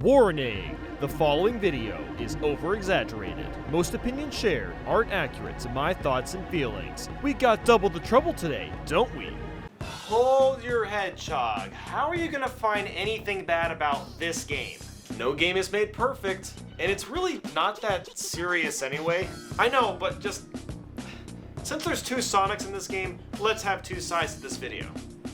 Warning! The following video is over-exaggerated. Most opinions shared aren't accurate to my thoughts and feelings. We got double the trouble today, don't we? Hold your head, Chog. How are you gonna find anything bad about this game? No game is made perfect, and it's really not that serious anyway. I know, but just... since there's two Sonics in this game, let's have two sides to this video.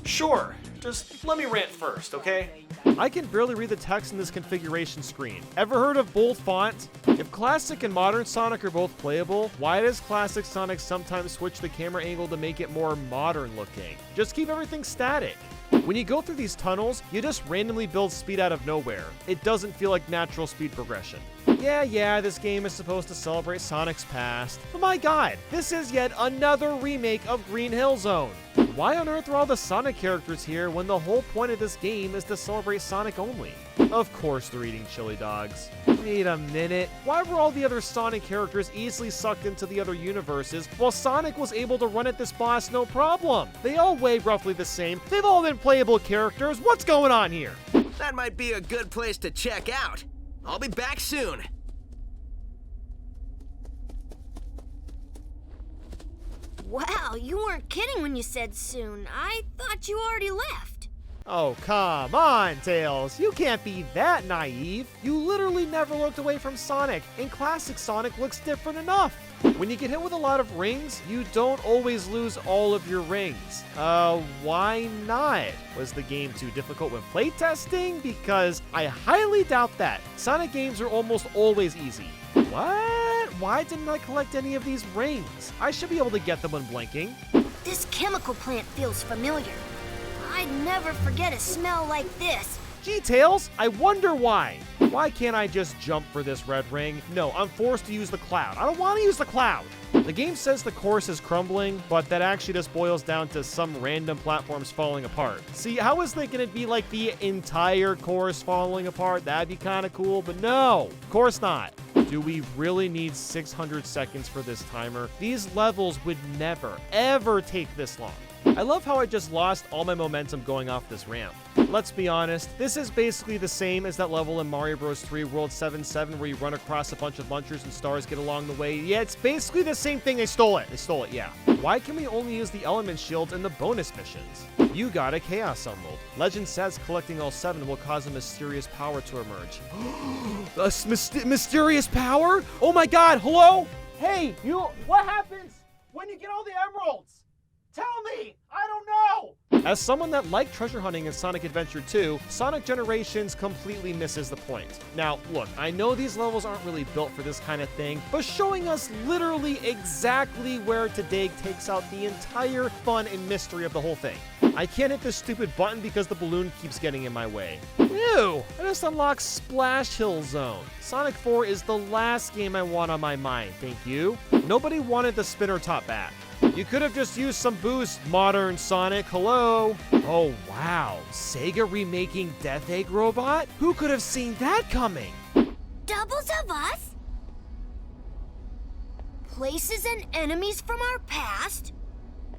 Sure, just let me rant first, okay? I can barely read the text in this configuration screen. Ever heard of bold font? If classic and modern Sonic are both playable, why does classic Sonic sometimes switch the camera angle to make it more modern looking? Just keep everything static. When you go through these tunnels, you just randomly build speed out of nowhere. It doesn't feel like natural speed progression. Yeah, this game is supposed to celebrate Sonic's past, but my god, this is yet another remake of Green Hill Zone. Why on earth are all the Sonic characters here when the whole point of this game is to celebrate Sonic only? Of course they're eating chili dogs. Wait a minute, why were all the other Sonic characters easily sucked into the other universes while Sonic was able to run at this boss no problem? They all weigh roughly the same, they've all been playable characters, what's going on here? That might be a good place to check out. I'll be back soon. Wow, you weren't kidding when you said soon. I thought you already left. Oh, come on, Tails. You can't be that naive. You literally never looked away from Sonic, and classic Sonic looks different enough. When you get hit with a lot of rings, you don't always lose all of your rings. Why not? Was the game too difficult when playtesting? Because I highly doubt that. Sonic games are almost always easy. What? Why didn't I collect any of these rings? I should be able to get them when blinking. This chemical plant feels familiar. I'd never forget a smell like this. Gee, Tails, I wonder why. Why can't I just jump for this red ring? No, I'm forced to use the cloud. I don't want to use the cloud. The game says the course is crumbling, but that actually just boils down to some random platforms falling apart. See, I was thinking it'd be like the entire course falling apart. That'd be kind of cool, but no, of course not. Do we really need 600 seconds for this timer? These levels would never, ever take this long. I love how I just lost all my momentum going off this ramp. Let's be honest, this is basically the same as that level in Mario Bros. 3 World 7-7 where you run across a bunch of munchers and stars get along the way. Yeah, it's basically the same thing. They stole it, yeah. Why can we only use the element shields in the bonus missions? You got a Chaos Emerald. Legend says collecting all 7 will cause a mysterious power to emerge. A mysterious power? Oh my god, hello? Hey, what happens when you get all the emeralds? Tell me! I don't know! As someone that liked treasure hunting in Sonic Adventure 2, Sonic Generations completely misses the point. Now, look, I know these levels aren't really built for this kind of thing, but showing us literally exactly where to dig takes out the entire fun and mystery of the whole thing. I can't hit this stupid button because the balloon keeps getting in my way. Ew! I just unlocked Splash Hill Zone. Sonic 4 is the last game I want on my mind, thank you. Nobody wanted the spinner top back. You could have just used some boost, modern Sonic, hello? Oh wow, Sega remaking Death Egg Robot? Who could have seen that coming? Doubles of us? Places and enemies from our past?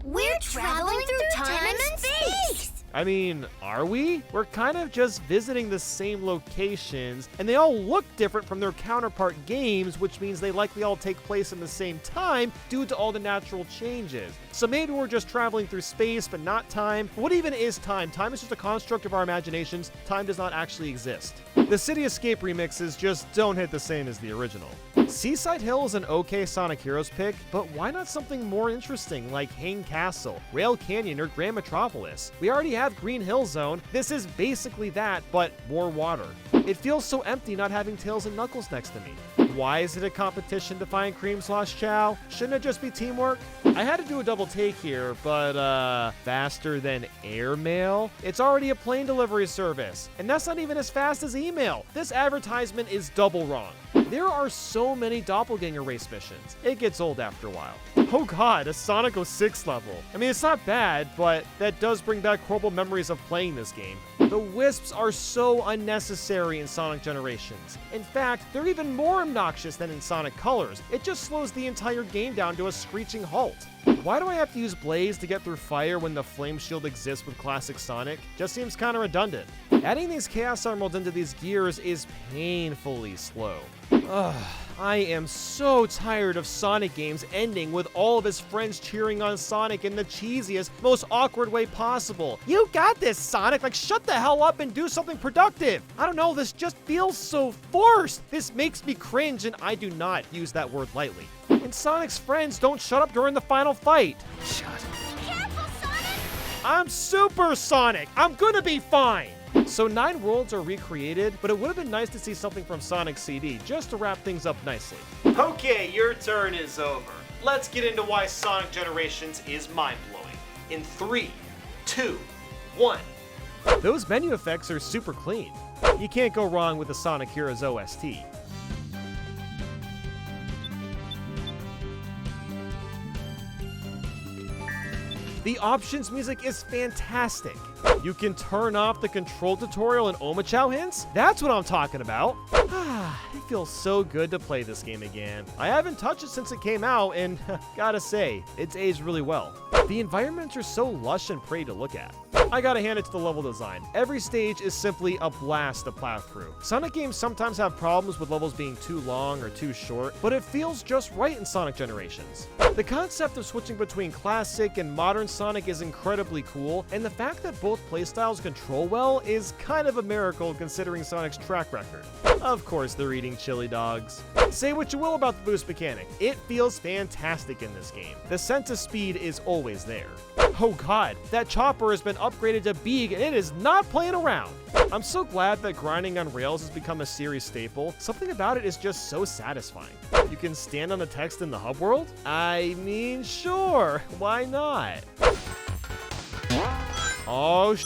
We're traveling through time and space! I mean, are we? We're kind of just visiting the same locations, and they all look different from their counterpart games, which means they likely all take place in the same time due to all the natural changes. So maybe we're just traveling through space, but not time. What even is time? Time is just a construct of our imaginations. Time does not actually exist. The City Escape remixes just don't hit the same as the original. Seaside Hill is an okay Sonic Heroes pick, but why not something more interesting like Hang Castle, Rail Canyon, or Grand Metropolis? We already have Green Hill Zone. This is basically that, but more water. It feels so empty not having Tails and Knuckles next to me. Why is it a competition to find Cream Slosh Chow? Shouldn't it just be teamwork? I had to do a double take here, but faster than airmail? It's already a plane delivery service, and that's not even as fast as email. This advertisement is double wrong. There are so many doppelganger race missions. It gets old after a while. Oh god, a Sonic 06 level. I mean, it's not bad, but that does bring back horrible memories of playing this game. The wisps are so unnecessary in Sonic Generations. In fact, they're even more obnoxious than in Sonic Colors. It just slows the entire game down to a screeching halt. Why do I have to use Blaze to get through fire when the Flame Shield exists with classic Sonic? Just seems kind of redundant. Adding these Chaos Emeralds into these gears is painfully slow. Ugh. I am so tired of Sonic games ending with all of his friends cheering on Sonic in the cheesiest, most awkward way possible. You got this, Sonic! Like, shut the hell up and do something productive! I don't know, this just feels so forced! This makes me cringe, and I do not use that word lightly. And Sonic's friends don't shut up during the final fight. Shut up. Careful, Sonic! I'm Super Sonic! I'm gonna be fine! So 9 worlds are recreated, but it would have been nice to see something from Sonic CD just to wrap things up nicely. Okay, your turn is over. Let's get into why Sonic Generations is mind-blowing. In 3, 2, 1. Those menu effects are super clean. You can't go wrong with the Sonic Heroes OST. The options music is fantastic. You can turn off the control tutorial and Omochao hints? That's what I'm talking about. It feels so good to play this game again. I haven't touched it since it came out, and gotta say, it's aged really well. The environments are so lush and pretty to look at. I gotta hand it to the level design. Every stage is simply a blast to plow through. Sonic games sometimes have problems with levels being too long or too short, but it feels just right in Sonic Generations. The concept of switching between classic and modern Sonic is incredibly cool, and the fact that both playstyles control well is kind of a miracle considering Sonic's track record. Of course, they're eating chili dogs. Say what you will about the boost mechanic, it feels fantastic in this game. The sense of speed is always there. Oh god, that chopper has been upgraded to Beeg and it is not playing around. I'm so glad that grinding on rails has become a series staple. Something about it is just so satisfying. You can stand on the text in the hub world? I mean, sure, why not? Oh,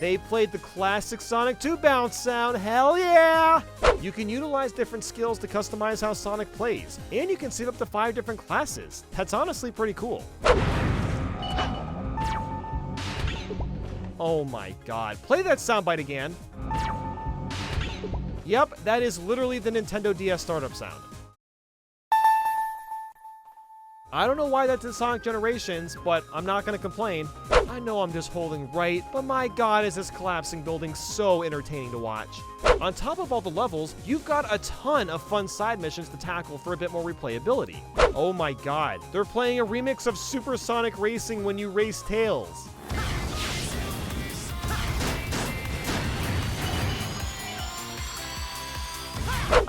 they played the classic Sonic 2 bounce sound, hell yeah! You can utilize different skills to customize how Sonic plays, and you can set up to 5 different classes. That's honestly pretty cool. Oh my god, play that soundbite again. Yep, that is literally the Nintendo DS startup sound. I don't know why that's in Sonic Generations, but I'm not gonna complain. I know I'm just holding right, but my god is this collapsing building so entertaining to watch. On top of all the levels, you've got a ton of fun side missions to tackle for a bit more replayability. Oh my god, they're playing a remix of Super Sonic Racing when you race Tails.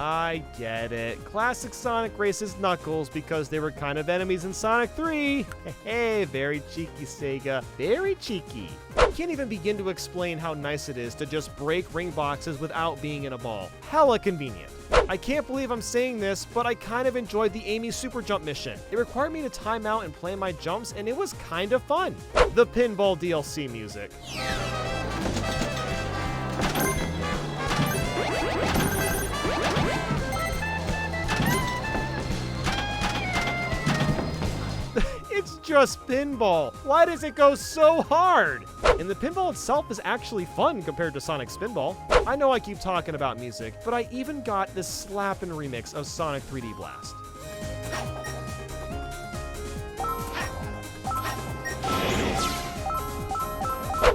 I get it. Classic Sonic races Knuckles because they were kind of enemies in Sonic 3. Hey, very cheeky, Sega. Very cheeky. I can't even begin to explain how nice it is to just break ring boxes without being in a ball. Hella convenient. I can't believe I'm saying this, but I kind of enjoyed the Amy Super Jump mission. It required me to time out and plan my jumps, and it was kind of fun. The Pinball DLC music. It's just pinball. Why does it go so hard? And the pinball itself is actually fun compared to Sonic Spinball. I know I keep talking about music, but I even got this slappin' remix of Sonic 3D Blast.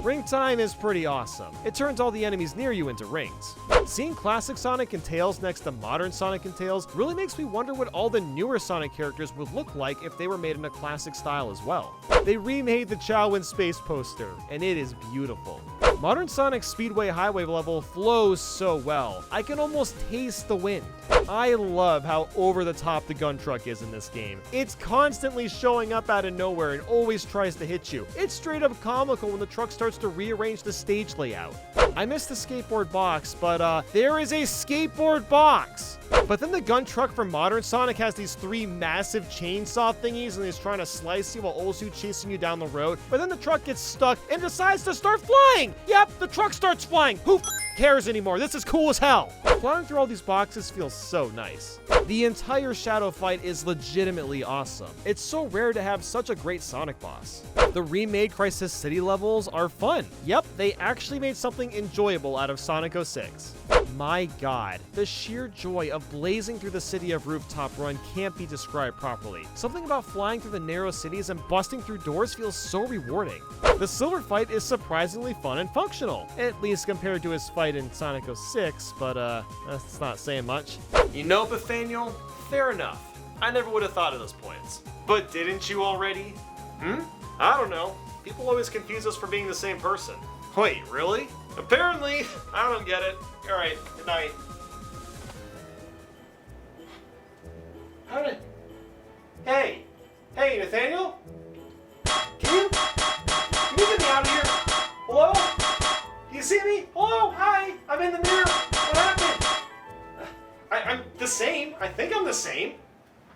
Ring time is pretty awesome. It turns all the enemies near you into rings. Seeing classic Sonic and Tails next to modern Sonic and Tails really makes me wonder what all the newer Sonic characters would look like if they were made in a classic style as well. They remade the Chow in Space poster, and it is beautiful. Modern Sonic's Speedway Highway level flows so well. I can almost taste the wind. I love how over the top the gun truck is in this game. It's constantly showing up out of nowhere and always tries to hit you. It's straight up comical when the truck starts to rearrange the stage layout. I missed the skateboard box, but there is a skateboard box! But then the gun truck from modern Sonic has these 3 massive chainsaw thingies and he's trying to slice you while also chasing you down the road. But then the truck gets stuck and decides to start flying! Yep, the truck starts flying! Who cares anymore? This is cool as hell! Flying through all these boxes feels so nice. The entire Shadow fight is legitimately awesome. It's so rare to have such a great Sonic boss. The remade Crisis City levels are fun. Yep, they actually made something enjoyable out of Sonic 06. My god, the sheer joy of blazing through the city of Rooftop Run can't be described properly. Something about flying through the narrow cities and busting through doors feels so rewarding. The silver fight is surprisingly fun and functional, at least compared to his fight in Sonic 06, but that's not saying much. You know, Nathaniel, fair enough. I never would have thought of those points. But didn't you already? I don't know. People always confuse us for being the same person. Wait, really? Apparently, I don't get it. Alright, good night. Hey, Nathaniel? Can you get me out of here? Hello? Do you see me? Hello? Hi? I'm in the mirror. What happened? I'm the same. I think I'm the same.